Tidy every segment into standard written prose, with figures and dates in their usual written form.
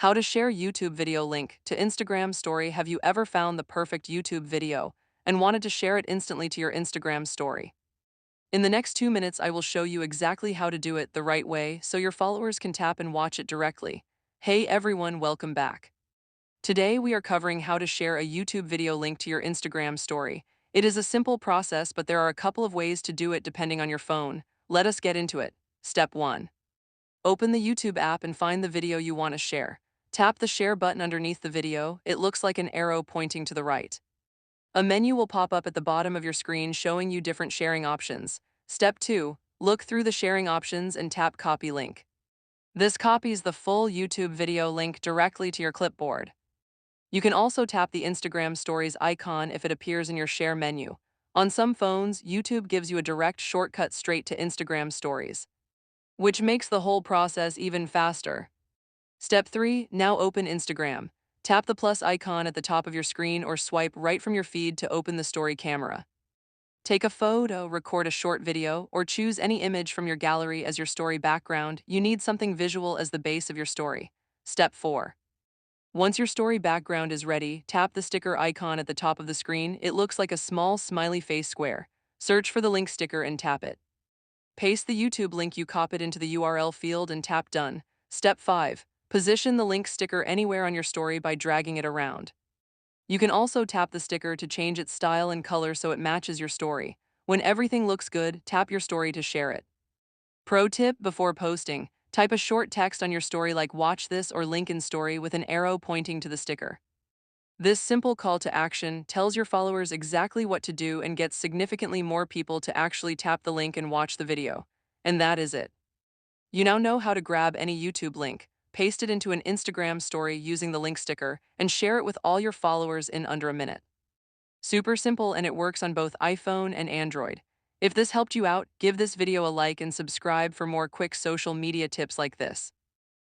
How to share YouTube video link to Instagram story. Have you ever found the perfect YouTube video and wanted to share it instantly to your Instagram story? In the next 2 minutes, I will show you exactly how to do it the right way so your followers can tap and watch it directly. Hey everyone, welcome back. Today we are covering how to share a YouTube video link to your Instagram story. It is a simple process, but there are a couple of ways to do it depending on your phone. Let us get into it. Step 1. Open the YouTube app and find the video you want to share. Tap the share button underneath the video. It looks like an arrow pointing to the right. A menu will pop up at the bottom of your screen showing you different sharing options. Step 2. Look through the sharing options and tap Copy Link. This copies the full YouTube video link directly to your clipboard. You can also tap the Instagram Stories icon if it appears in your share menu. On some phones, YouTube gives you a direct shortcut straight to Instagram Stories, which makes the whole process even faster. Step 3. Now open Instagram. Tap the plus icon at the top of your screen or swipe right from your feed to open the story camera. Take a photo, record a short video, or choose any image from your gallery as your story background. You need something visual as the base of your story. Step 4. Once your story background is ready, tap the sticker icon at the top of the screen. It looks like a small smiley face square. Search for the link sticker and tap it. Paste the YouTube link you copied into the URL field and tap Done. Step 5. Position the link sticker anywhere on your story by dragging it around. You can also tap the sticker to change its style and color so it matches your story. When everything looks good, tap your story to share it. Pro tip: before posting, type a short text on your story like "Watch this" or "Link in story" with an arrow pointing to the sticker. This simple call to action tells your followers exactly what to do and gets significantly more people to actually tap the link and watch the video. And that is it. You now know how to grab any YouTube link, paste it into an Instagram story using the link sticker, and share it with all your followers in under a minute. Super simple, and it works on both iPhone and Android. If this helped you out, give this video a like and subscribe for more quick social media tips like this.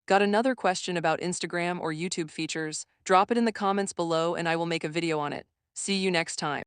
Got another question about Instagram or YouTube features? Drop it in the comments below and I will make a video on it. See you next time.